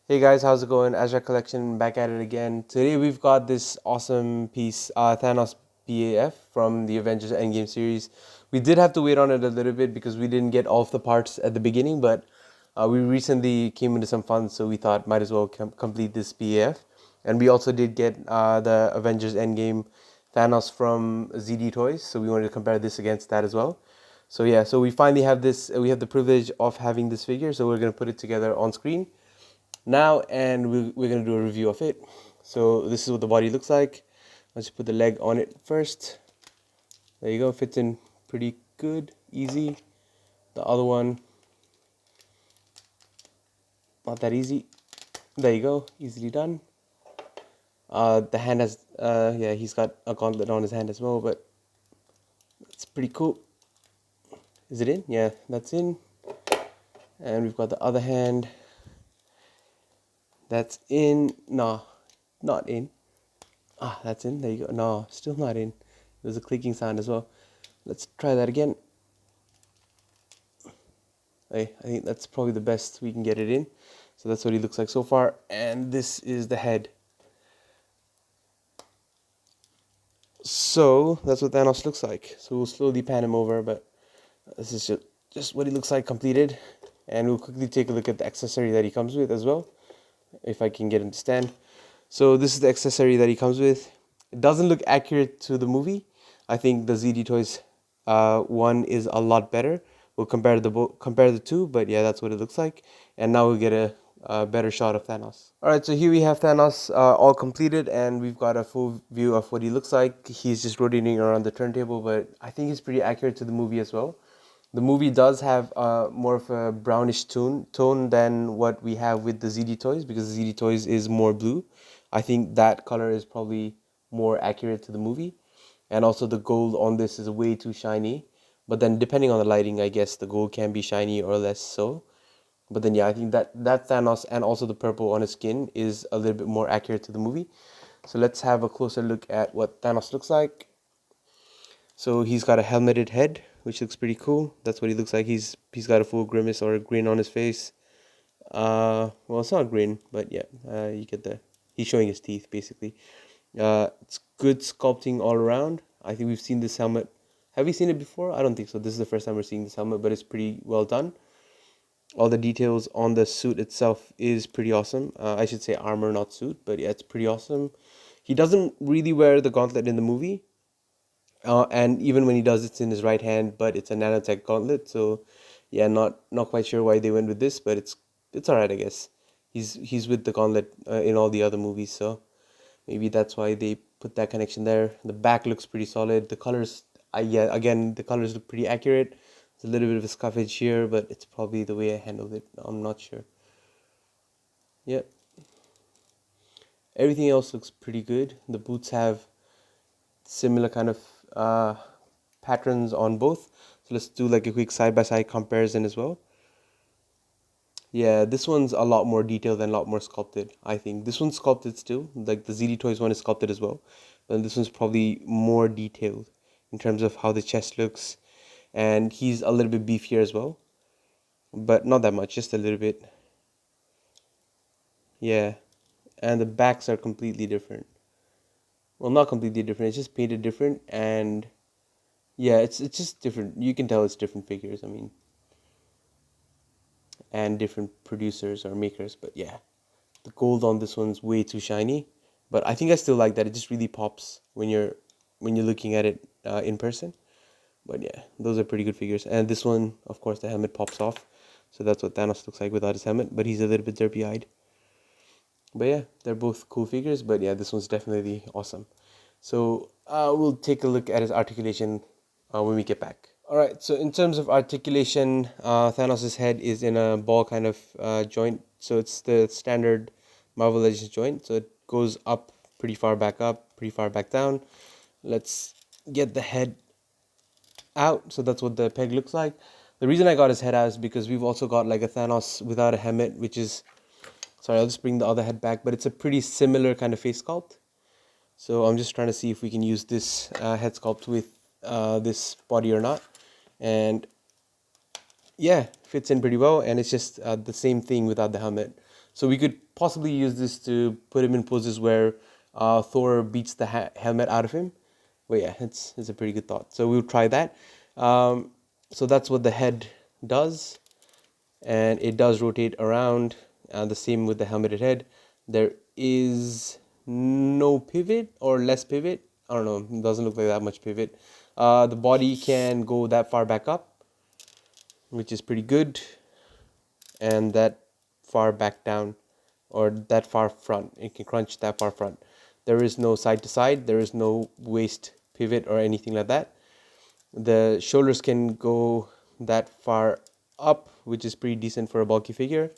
Hey guys, how's it going? Azure Collection back at it again. Today we've got this awesome piece, Thanos BAF from the Avengers Endgame series. We did have to wait on it a little bit because we didn't get all of the parts at the beginning, but we recently came into some funds, so we thought might as well complete this BAF. And we also did get the Avengers Endgame Thanos from ZD Toys, so we wanted to compare this against that as well. So yeah, so we finally have this. We have the privilege of having this figure, so we're gonna put it together on screen now, and we're gonna do a review of it. So this is what the body looks like. Let's put the leg on it first. There you go, fits in pretty good, easy. The other one, not that easy. There you go, easily done. The hand has, yeah, he's got a gauntlet on his hand as well, but it's pretty cool. Is it in? Yeah, that's in. And we've got the other hand. That's in. No, not in. Ah, that's in. There you go. No, still not in. There's a clicking sound as well. Let's try that again. I think that's probably the best we can get it in. So that's what he looks like so far. And this is the head. So that's what Thanos looks like. So we'll slowly pan him over, but this is just what he looks like completed. And we'll quickly take a look at the accessory that he comes with as well, if I can get him to stand. So this is the accessory that he comes with. It doesn't look accurate to the movie. I think the ZD Toys one is a lot better. We'll compare the two, but yeah, that's what it looks like. And now we'll get a better shot of Thanos. All right, so here we have Thanos all completed, and we've got a full view of what he looks like. He's just rotating around the turntable, but I think he's pretty accurate to the movie as well. The movie does have more of a brownish tone than what we have with the ZD Toys, because the ZD Toys is more blue. I think that color is probably more accurate to the movie. And also the gold on this is way too shiny. But then depending on the lighting, I guess the gold can be shiny or less so. But then yeah, I think that Thanos and also the purple on his skin is a little bit more accurate to the movie. So let's have a closer look at what Thanos looks like. So he's got a helmeted head, which looks pretty cool. That's what he looks like. He's got a full grimace or a grin on his face. Well, it's not a grin, but yeah, you get the. He's showing his teeth basically. It's good sculpting all around. I think we've seen this helmet. Have we seen it before? I don't think so. This is the first time we're seeing this helmet, but it's pretty well done. All the details on the suit itself is pretty awesome. I should say armor, not suit, but yeah, it's pretty awesome. He doesn't really wear the gauntlet in the movie, and even when he does, it's in his right hand, but it's a nanotech gauntlet. So, yeah, not quite sure why they went with this, but it's alright, I guess. He's with the gauntlet in all the other movies, so maybe that's why they put that connection there. The back looks pretty solid. The colors, yeah, again, the colors look pretty accurate. There's a little bit of a scuffage here, but it's probably the way I handled it. I'm not sure. Yep. Everything else looks pretty good. The boots have similar kind of uh, patterns on both. So let's do like a quick side by side comparison as well. Yeah, this one's a lot more detailed and a lot more sculpted, I think. This one's sculpted still, like the ZD Toys one is sculpted as well. But this one's probably more detailed in terms of how the chest looks. And he's a little bit beefier as well, but not that much, just a little bit. Yeah, and the backs are completely different. Well, not completely different, it's just painted different, and yeah, it's just different. You can tell it's different figures, I mean, and different producers or makers, but yeah. The gold on this one's way too shiny, but I think I still like that. It just really pops when you're looking at it in person. But yeah, those are pretty good figures. And this one, of course, the helmet pops off, so that's what Thanos looks like without his helmet. But he's a little bit derpy-eyed. But yeah, they're both cool figures. But yeah, this one's definitely awesome. So we'll take a look at his articulation when we get back. All right. So in terms of articulation, Thanos' head is in a ball kind of joint. So it's the standard Marvel Legends joint. So it goes up, pretty far back down. Let's get the head out. So that's what the peg looks like. The reason I got his head out is because we've also got like a Thanos without a helmet, which is, sorry, I'll just bring the other head back, but it's a pretty similar kind of face sculpt. So I'm just trying to see if we can use this head sculpt with this body or not. And yeah, fits in pretty well, and it's just the same thing without the helmet. So we could possibly use this to put him in poses where Thor beats the helmet out of him. But yeah, it's a pretty good thought. So we'll try that. So that's what the head does, and it does rotate around. The same with the helmeted head. There is no pivot or less pivot. I don't know. It doesn't look like that much pivot. The body can go that far back up, which is pretty good, and that far back down, or that far front. It can crunch that far front. There is no side to side. There is no waist pivot or anything like that. The shoulders can go that far up, which is pretty decent for a bulky figure.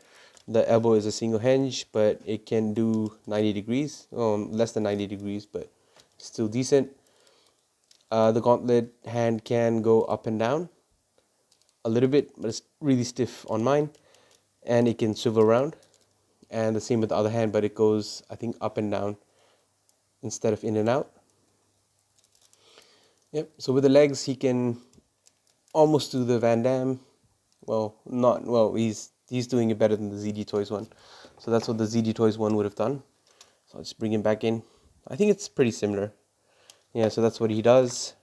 The elbow is a single hinge, but it can do 90 degrees, less than 90 degrees, but still decent. The gauntlet hand can go up and down a little bit, but it's really stiff on mine. And it can swivel around. And the same with the other hand, but it goes, I think, up and down instead of in and out. Yep, so with the legs, he can almost do the Van Damme. Well, not, well, he's doing it better than the ZD Toys one. So that's what the ZD Toys one would have done. So I'll just bring him back in. I think it's pretty similar. Yeah, so that's what he does.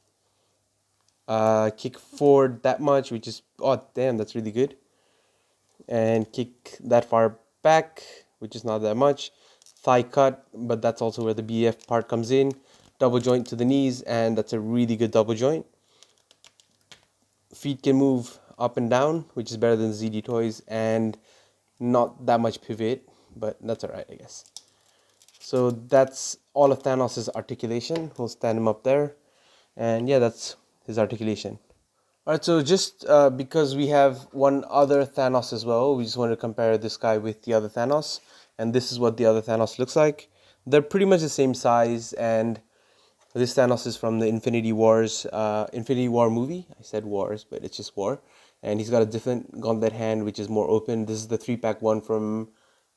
Kick forward that much, which is, oh damn, that's really good. And kick that far back, which is not that much. Thigh cut, but that's also where the BF part comes in. Double joint to the knees, and that's a really good double joint. Feet can move up and down, which is better than ZD Toys, and not that much pivot, but that's alright, I guess. So that's all of Thanos' articulation. We'll stand him up there, and yeah, that's his articulation. Alright, so just because we have one other Thanos as well, we just want to compare this guy with the other Thanos, and this is what the other Thanos looks like. They're pretty much the same size, and this Thanos is from the Infinity War movie. I said wars, but it's just war. And he's got a different gauntlet hand, which is more open. This is the 3-pack one from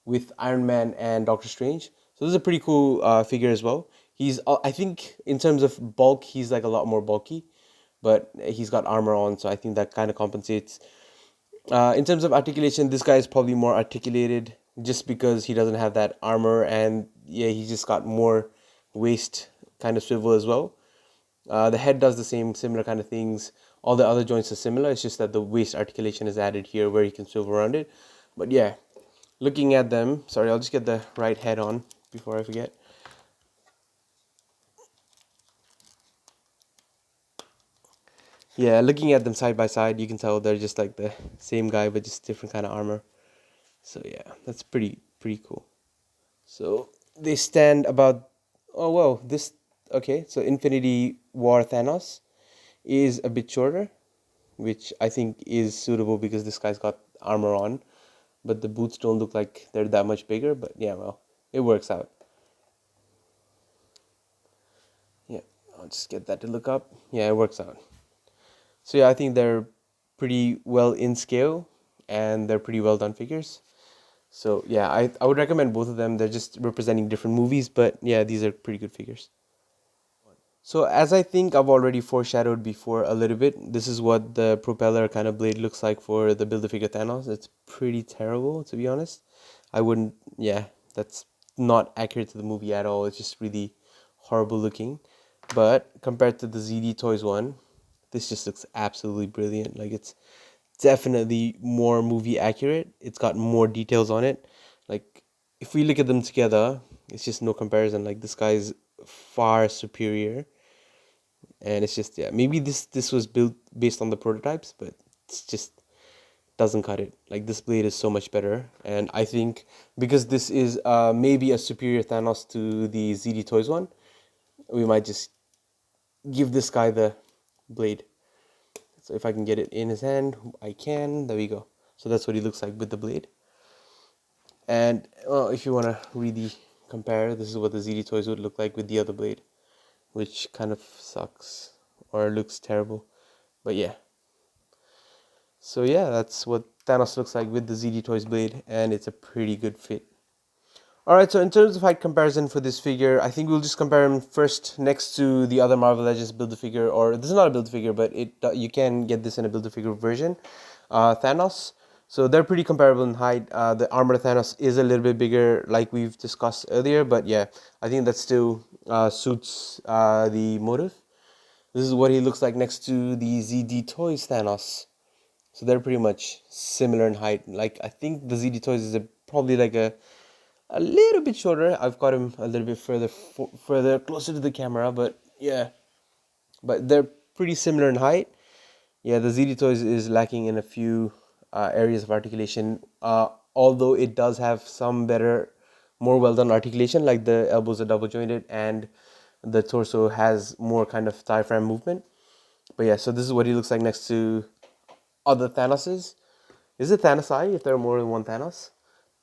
with Iron Man and Doctor Strange. So this is a pretty cool figure as well. He's, I think, in terms of bulk, he's like a lot more bulky, but he's got armor on, so I think that kind of compensates. In terms of articulation, this guy is probably more articulated just because he doesn't have that armor, and yeah, he just got more waist kind of swivel as well. The head does the similar kind of things. All the other joints are similar. It's just that the waist articulation is added here where he can swivel around it. But yeah, looking at them, sorry, I'll just get the right head on before I forget. Yeah, looking at them side by side, you can tell they're just like the same guy, but just different kind of armor. So yeah, that's pretty cool. So they stand about, oh well, this, okay, so Infinity War Thanos is a bit shorter, which I think is suitable because this guy's got armor on, but the boots don't look like they're that much bigger, but yeah, well, it works out. Yeah, I'll just get that to look up. Yeah, it works out. So yeah, I think they're pretty well in scale, and they're pretty well done figures. So yeah, I would recommend both of them. They're just representing different movies, but yeah, these are pretty good figures. So as I think I've already foreshadowed before a little bit, this is what the propeller kind of blade looks like for the Build-A-Figure Thanos. It's pretty terrible, to be honest. I wouldn't, yeah, that's not accurate to the movie at all. It's just really horrible looking. But compared to the ZD Toys one, this just looks absolutely brilliant. Like, it's definitely more movie accurate. It's got more details on it. Like, if we look at them together, it's just no comparison. Like, this guy's far superior, and it's just, yeah, maybe this was built based on the prototypes, but it's just doesn't cut it. Like, this blade is so much better, and I think because this is maybe a superior Thanos to the ZD Toys one, we might just give this guy the blade. So if I can get it in his hand, I can. There we go. So that's what he looks like with the blade. And well, if you want to really compare, this is what the ZD Toys would look like with the other blade, which kind of sucks or looks terrible. But yeah. So yeah, that's what Thanos looks like with the ZD Toys blade, and it's a pretty good fit. Alright, so in terms of height comparison for this figure, I think we'll just compare him first next to the other Marvel Legends Build-A-Figure, or this is not a Build-A-Figure, but you can get this in a Build-A-Figure version, Thanos. So they're pretty comparable in height. The armor Thanos is a little bit bigger, like we've discussed earlier, but yeah, I think that still suits the motive. This is what he looks like next to the ZD Toys Thanos. So they're pretty much similar in height. Like I think the ZD Toys is probably like a little bit shorter. I've got him a little bit further closer to the camera, but yeah, but they're pretty similar in height. Yeah, the ZD Toys is lacking in a few areas of articulation, although it does have some better, more well done articulation, like the elbows are double jointed and the torso has more kind of diaphragm movement. But yeah, so this is what he looks like next to other Thanoses. Is it Thanos Eye if there are more than one Thanos?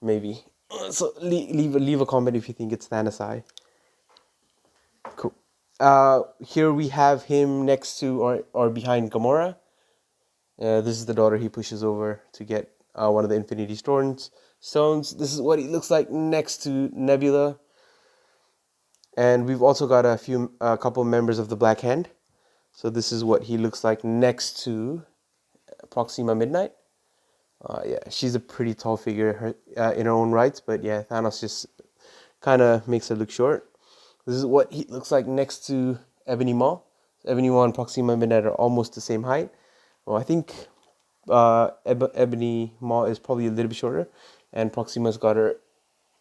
Maybe. So leave a comment if you think it's Thanos Eye. Cool. Here we have him next to or behind Gamora. This is the daughter he pushes over to get one of the Infinity Stones. This is what he looks like next to Nebula. And we've also got a couple members of the Black Hand. So this is what he looks like next to Proxima Midnight. Yeah, she's a pretty tall figure in her own right, but yeah, Thanos just kind of makes her look short. This is what he looks like next to Ebony Maw. Ebony Maw and Proxima Midnight are almost the same height. Well, I think Ebony Maw is probably a little bit shorter, and Proxima's got her.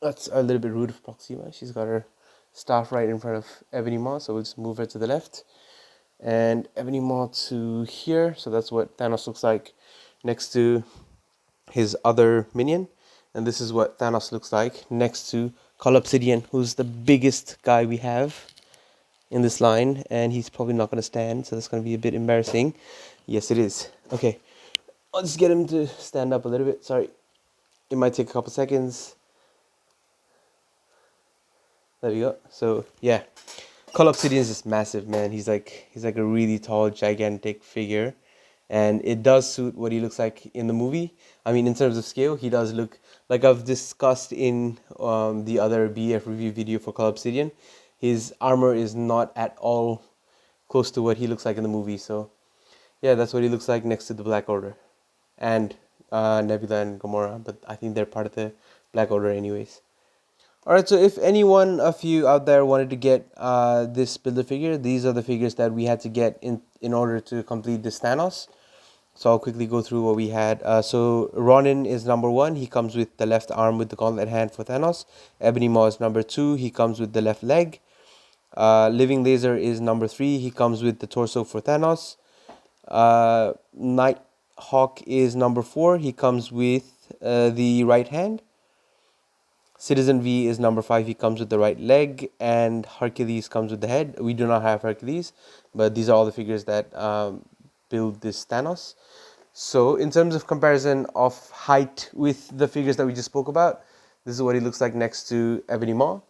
That's a little bit rude of Proxima. She's got her staff right in front of Ebony Maw, so we'll just move her to the left, and Ebony Maw to here. So that's what Thanos looks like next to his other minion, and this is what Thanos looks like next to Obsidian, who's the biggest guy we have in this line, and he's probably not going to stand, so that's going to be a bit embarrassing. Yes, it is. Okay, I'll just get him to stand up a little bit. Sorry, it might take a couple seconds. There we go. So yeah, Obsidian is just massive, man. He's like a really tall, gigantic figure, and it does suit what he looks like in the movie. I mean, in terms of scale, he does look like I've discussed in the other BF review video for Obsidian. His armor is not at all close to what he looks like in the movie. So yeah, that's what he looks like next to the Black Order and Nebula and Gamora. But I think they're part of the Black Order anyways. Alright, so if anyone of you out there wanted to get this Build-A-Figure, these are the figures that we had to get in order to complete this Thanos. So I'll quickly go through what we had. So Ronin is number 1. He comes with the left arm with the gauntlet hand for Thanos. Ebony Maw is number 2. He comes with the left leg. Living Laser is number 3. He comes with the torso for Thanos. Nighthawk is number 4. He comes with the right hand. Citizen V is number 5. He comes with the right leg, and Hercules comes with the head. We do not have Hercules, but these are all the figures that build this Thanos. So in terms of comparison of height with the figures that we just spoke about, this is what he looks like next to Ebony Maw,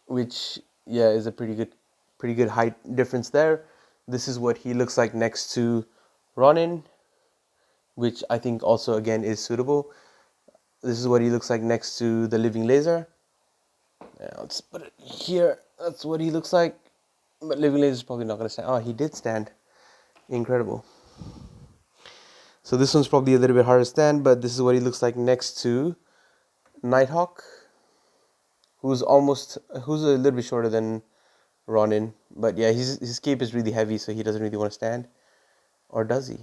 which yeah is a pretty good height difference there. This is what he looks like next to Ronin, which I think also again is suitable. This is what he looks like next to the Living Laser. Yeah, let's put it here. That's what he looks like. But Living Laser is probably not going to stand. Oh, he did stand. Incredible. So this one's probably a little bit harder to stand, but this is what he looks like next to Nighthawk, who's a little bit shorter than Ronin. But yeah, his cape is really heavy, so he doesn't really want to stand. Or does he?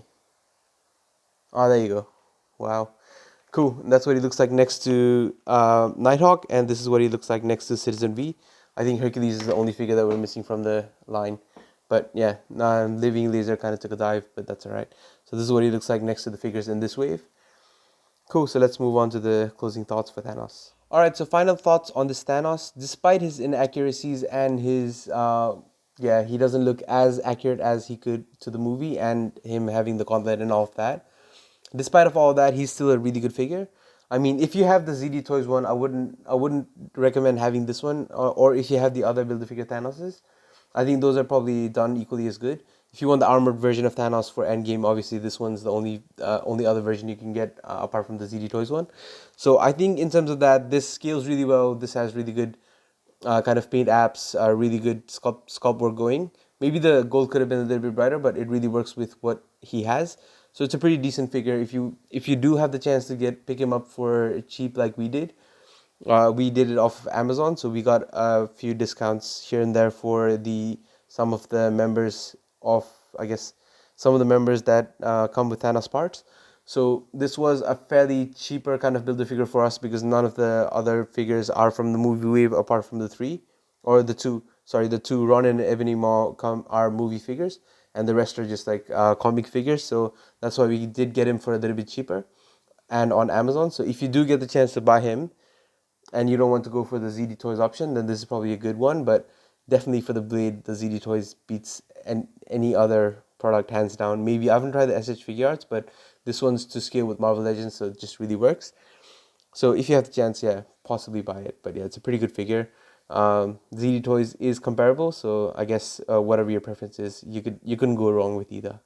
Oh, there you go. Wow. Cool. That's what he looks like next to Nighthawk, and this is what he looks like next to Citizen V. I think Hercules is the only figure that we're missing from the line. But yeah, Living Laser kind of took a dive, but that's alright. So this is what he looks like next to the figures in this wave. Cool, so let's move on to the closing thoughts for Thanos. Alright, so final thoughts on this Thanos. Despite his inaccuracies and his, he doesn't look as accurate as he could to the movie, and him having the gauntlet and all of that. Despite of all that, he's still a really good figure. I mean, if you have the ZD Toys one, I wouldn't recommend having this one, or if you have the other Build-A-Figure Thanoses, I think those are probably done equally as good. If you want the armored version of Thanos for Endgame, obviously this one's the only other version you can get apart from the ZD Toys one. So I think in terms of that, this scales really well. This has really good kind of paint apps, really good sculpt work going. Maybe the gold could have been a little bit brighter, but it really works with what he has. So it's a pretty decent figure. If you do have the chance to pick him up for cheap like we did it off of Amazon, so we got a few discounts here and there for the some of the members of, I guess, some of the members that come with Thanos parts. So this was a fairly cheaper kind of builder figure for us because none of the other figures are from the movie wave apart from the three or the two. Sorry, the two Ron and Ebony Maw come are movie figures, and the rest are just like comic figures. So that's why we did get him for a little bit cheaper and on Amazon. So if you do get the chance to buy him, and you don't want to go for the ZD Toys option, then this is probably a good one. But definitely for the Blade, the ZD Toys beats any other product hands down. Maybe I haven't tried the SH Figure Arts, but this one's to scale with Marvel Legends, so it just really works. So if you have the chance, yeah, possibly buy it. But yeah, it's a pretty good figure. ZD Toys is comparable, so I guess whatever your preference is, you couldn't go wrong with either.